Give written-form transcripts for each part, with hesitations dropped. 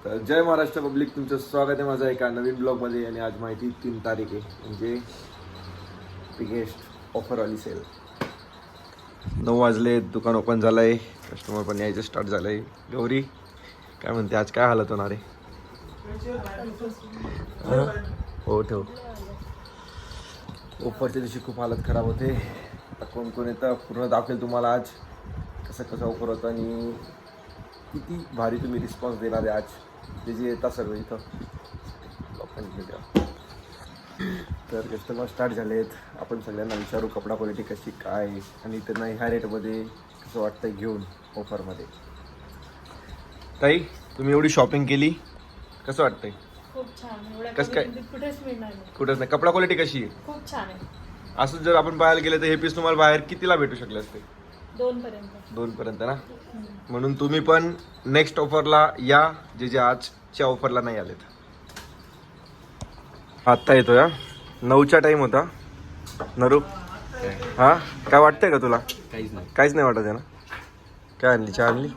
तर जय महाराष्ट्र पब्लिक, तुमचं स्वागत आहे माझा एका नवीन ब्लॉगमध्ये. आणि आज माहिती 3 तारीख आहे, म्हणजे बिगेस्ट ऑफरवाली सेल. 9 वाजले, दुकान ओपन झालं आहे, कस्टमर पण यायचं स्टार्ट झालं आहे. गौरी काय म्हणते, आज काय हालत होणार आहे? हो ठेव. ऑफरच्या दिवशी खूप हालत खराब होते. आता कोण कोण येतं पूर्ण दाखवेल तुम्हाला आज कसं कसं ऑफर होतं आणि किती भारी तुम्ही रिस्पॉन्स देणार आहे आज जे येतात सर्व इथं लोकांनी. तर कस्टमर स्टार्ट झाले आहेत. आपण सगळ्यांना विचारू कपडा क्वालिटी कशी काय आणि त्यांना ह्या रेटमध्ये कसं वाटतं घेऊन ऑफरमध्ये. ताई, तुम्ही एवढी शॉपिंग केली, कसं वाटतंय? खूप छान. कसं काय? कुठेच मिळणार नाही. कुठंच नाही. कपडा क्वालिटी कशी आहे? खूप छान आहे. असं जर आपण बाहेर गेले तर हे पीस तुम्हाला बाहेर कितीला भेटू शकले असते? 2 पर्यंत ना. म्हणून तुम्ही पण नेक्स्ट ऑफरला या, जे आजच्या ऑफरला नाही आलेत. आत्ता येतो या 9चा टाइम होता. नरू हा काय वाटतंय का तुला? काहीच नाही वाटत आहे ना. काय आणली? चहा आणली?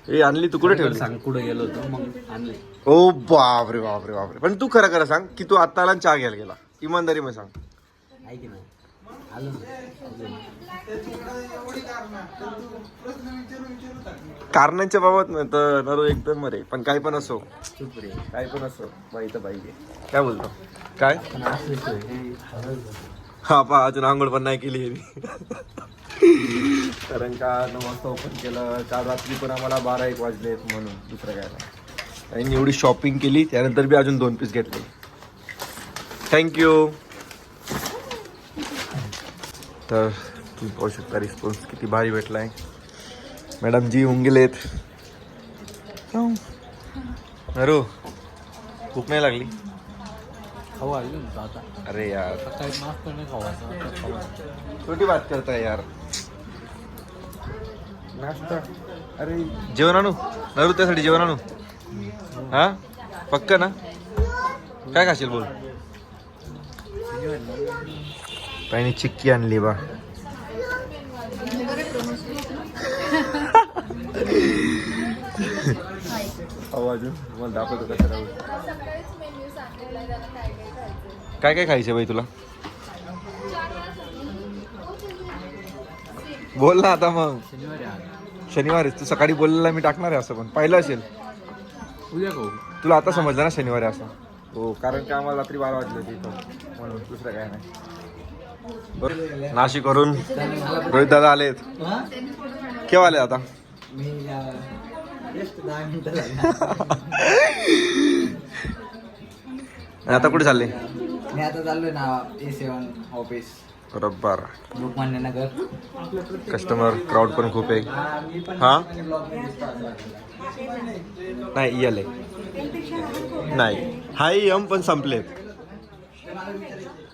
ए आणली. तू कुठे ठेवली? सांग कुठे गेलो होतो मग आणले. ओ बापरे बापरे बापरे. पण तू खरं खरं सांग की तू आत्ता आला चहा घ्यायला गेला. इमानदारी मध्ये सांग. ऐक ना, आलो कारणांच्या बाबत तर नरू एकदम रे. पण काय पण असो, चुप रे. काय पण असो, बाई तर बाई आहे. काय बोलतो? काय पण असं हा पहा, अजून आंघोळ पण नाही केली आहे. कारण का 9 वाजता ओपन केलं, काल रात्री पण आम्हाला 12-1 वाजलेत, म्हणून दुसरं काय नाही. आणि एवढी शॉपिंग केली त्यानंतर बी अजून 2 पीस घेतले. थँक्यू. तर तुम्ही पाहू शकता रिस्पॉन्स किती भारी भेटला आहे. मॅडम जी होऊन गेलेत. अरे भूक नाही लागली? खाऊ आलो ना आता. अरे यार, सकाळी माफ नाही खावायचा. छोटी बात करता है यार. नाश्ता. अरे जेवण आणू नरू? त्यासाठी जेवण आणू? हा पक्क ना? काय खाशील बोल? पाहिजे चिक्की आणली बा. आवाज मला दाखवतो कसं राहू. काय काय खायचं बाई तुला? बोल ना आता. मग शनिवार तू सकाळी बोललेला मी टाकणार आहे असं, पण पाहिलं असेल. उद्या खाऊ. तुला आता समजलं ना शनिवारी असं? हो, कारण का आम्हाला रात्री 12 वाजले होते इथं, म्हणून दुसरं काय नाही. नाशिकवरून रोहित दादा आलेत. केव्हा आले आता? मी 10 मिनिटं आता कुठे चालले? मी आता चाललोय ना A7 ऑफिस, बरोबर. लोकमान्य नगर. कस्टमर क्राऊड पण खूप आहे. हा नाही आले नाही. हाय यम पण संपलेत.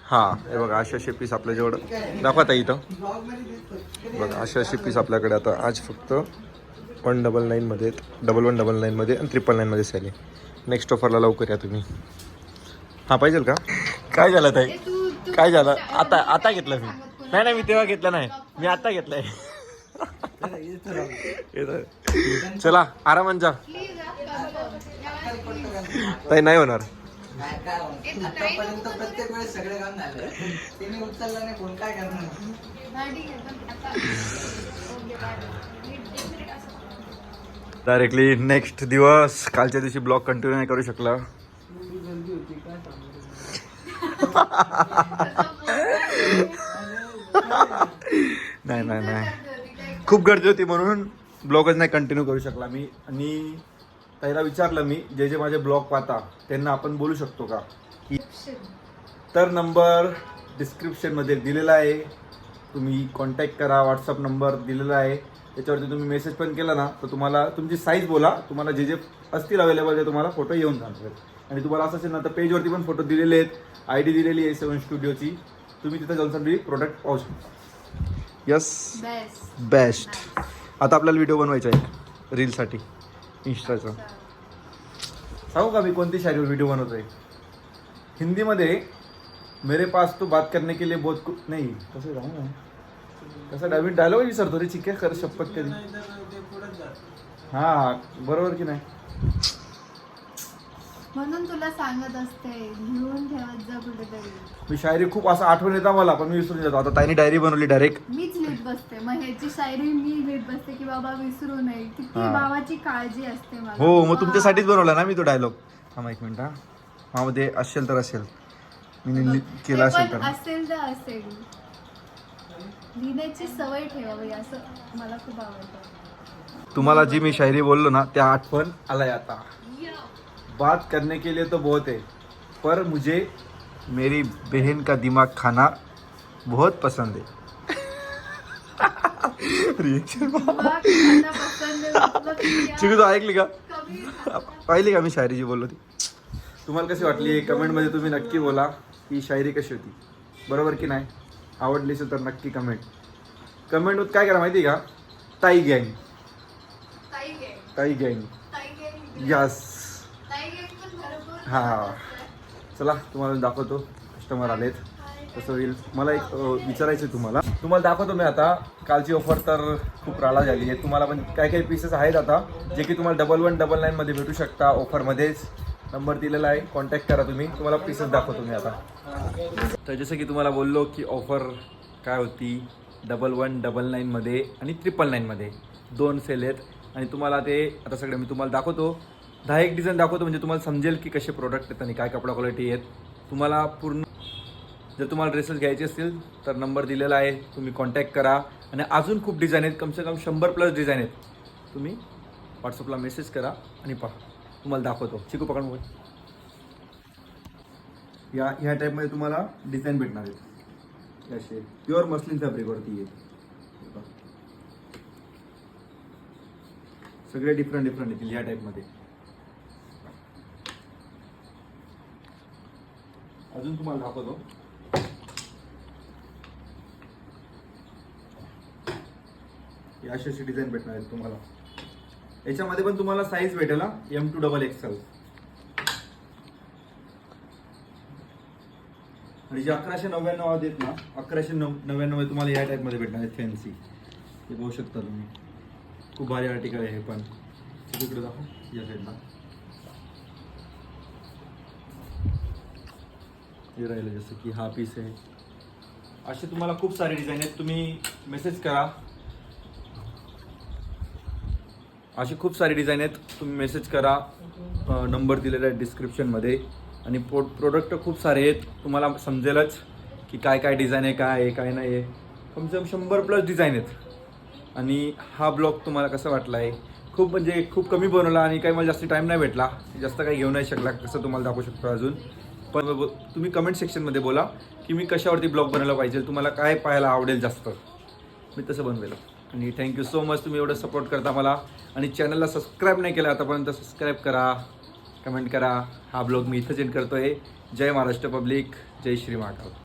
हा हे बघा, असे पीस आपल्या जेवढं दाखवता इथं बघा, असे पीस आपल्याकडे आता आज फक्त 199 मध्ये, 1199 मध्ये आणि 999 मध्ये सेल आहे. नेक्स्ट ऑफरला लवकर या तुम्ही. हा पाहिजे का? काय झालं ताई? काय झालं? आता घेतलं मी. नाही मी तेव्हा घेतलं नाही, मी आता घेतलंय. चला आरामात जा. ताई नाही होणार. प्रत्येक वेळेस सगळे काम झाले, तिने उचलला नाही फोन, काय करणार? डायरेक्टली नेक्स्ट दिवस. कालच्या दिवशी ब्लॉग कंटिन्यू नाही करू शकला. नाही खूप गर्दी होती म्हणून ब्लॉगच नाही कंटिन्यू करू शकला मी. आणि त्याला विचारलं मी, जे माझे ब्लॉग पाहता त्यांना आपण बोलू शकतो का की, तर नंबर डिस्क्रिप्शनमध्ये दिलेला आहे, तुम्ही कॉन्टॅक्ट करा. व्हॉट्सअप नंबर दिलेला आहे, त्याच्यावरती तुम्ही मेसेज पण केला ना तर तुम्हाला तुमची साईज बोला, तुम्हाला जे असतील अवेलेबल ते तुम्हाला फोटो येऊन जाणार. आणि तुम्हाला असं असेल ना तर पेजवरती पण फोटो दिलेले आहेत, ID दिलेली आहे A7 स्टुडिओची. तुम्ही तिथे जाऊन सगळी प्रोडक्ट पाहू शकता. Yes best. आता आपल्याला व्हिडिओ बनवायचा आहे रीलसाठी इंस्टाचा. सांगू का मी कोणती शायरीवर व्हिडिओ बनवतोय? हिंदीमध्ये मेरे पास तो बात करने के लिए बहुत कुछ नाही. कसं जाऊ ना, कसं डायलॉग विसरतो रे. चिक्या खरं शपथ कधी. हा बरोबर की नाही? म्हणून तुला सांगत असते लिहून ठेवत जा कुठेतरी. मी शायरी खूप असं आठवण येतं मला, पण मी विसरून जातो. आता ताईने डायरी बनवली डायरेक्ट. मीच लिहित बसते, मग ह्याची शायरी मी लिहित बसते की बाबा विसरू नये. किती हा. भावाची काळजी असते मला. हो, मग तुमच्यासाठीच बनवला ना मी तो डायलॉग. थांबा एक मिनिट. हा मध्ये असेल तर असेल, मी केला ते असेल पण तर. असेल तर असेल. लिहिण्याची सवय ठेवावी असं मला खूप आवडतं. तुम्हाला जी मी शायरी बोललो ना, त्या आठवण आलाय आता. बात करने के लिए तो बहुत है, पर मुझे मेरी बहन का दिमाग खाना बहुत पसंद है. रिएक्शन तुला खायला पसंद आहे, मतलब की या- चिकू तू ऐकली का? कमी पाहिली का मी शायरी जी बोललो ती? तुम्हाला कशी वाटली कमेंटमध्ये तुम्ही नक्की बोला की शायरी कशी होती, बरोबर की नाही. आवडली असेल तर नक्की कमेंट काय करा माहिती का? ताई गँग, ताई गँग, ताई गँग, ताई गँग, यस. ताई गँग पण भरपूर हा, चला तुम्हाला दाखवतो. कस्टमर आलेत, कसं होईल. मला एक विचारायचं तुम्हाला दाखवतो मी आता. कालची ऑफर तर खूप राळा झाली आहे. तुम्हाला पण काही पीसेस आहेत आता जे की तुम्हाला 1199 मध्ये भेटू शकता. ऑफरमध्येच नंबर दिलेला आहे, कॉन्टॅक्ट करा तुम्ही. तुम्हाला पीसेस दाखवतो मी आता. तर जसं की तुम्हाला बोललो की ऑफर काय होती, 1199 मध्ये आणि 999 मध्ये 2 सेल आहेत. आणि तुम्हाला ते आता सगळे मी तुम्हाला दाखवतो. 10 डिझाईन दाखवतो, म्हणजे तुम्हाला समजेल की कसे प्रोडक्ट आहेत आणि काय कपडा क्वालिटी आहेत. तुम्हाला पूर्ण जर तुम्हाला ड्रेसेस घ्यायचे असतील तर नंबर दिलेला आहे, तुम्ही कॉन्टॅक्ट करा. आणि अजून खूप डिझाईन आहेत, कमसे कम 100+ डिझाईन आहेत. तुम्ही व्हॉट्सअपला मेसेज करा आणि पहा, तुम्हाला दाखवतो. चिकू पकड मोबाईल. ह्या टाईपमध्ये तुम्हाला डिझाईन भेटणार आहेत. असे प्युअर मस्लिन फॅब्रिकवरती आहे. सगळे डिफरंट येतील ह्या टाईपमध्ये. अजून तुम्हाला दाखवतो. अशी डिझाईन भेटणार आहेत तुम्हाला. याच्यामध्ये पण तुम्हाला साईज भेटेल ना, M to XXL. आणि जे 1199 आहेत ना, 1199 तुम्हाला या टाईप मध्ये भेटणार आहेत फॅन्सी. हे बघू शकता तुम्ही, खूप भारी आर्टिकल आहे हे पण. तिकडे दाखव या साईडला. हे राहिलं जसं की हा पीस आहे. असे तुम्हाला खूप सारे डिझाईन आहेत, तुम्ही मेसेज करा. अशी खूप सारी डिझाईन आहेत, तुम्ही मेसेज करा. नंबर दिलेला आहे डिस्क्रिप्शनमध्ये. आणि प्रोडक्ट खूप सारे आहेत, तुम्हाला समजेलच की काय काय डिझाईन आहे, काय आहे काय नाही आहे. कमसे कम 100+ डिझाईन आहेत. आणि हा ब्लॉग तुम्हाला कसा वाटला आहे? खूप म्हणजे खूप कमी बनवला आणि काही मला जास्त टाईम नाही भेटला, जास्त काही घेऊ नाही शकला. कसं तुम्हाला दाखवू शकतो अजून. पण तुम्ही कमेंट सेक्शनमध्ये बोला की मी कशावरती ब्लॉग बनवला पाहिजे, तुम्हाला काय पाहायला आवडेल जास्त, मी तसं बनवेल. आणि थँक्यू सो मच, तुम्ही एवढं सपोर्ट करता मला. आणि चॅनलला सबस्क्राईब नाही केलं आतापर्यंत, सबस्क्राईब करा, कमेंट करा. हा ब्लॉग मी इथंच एंड करतोय. जय महाराष्ट्र पब्लिक, जय श्री महाकाल.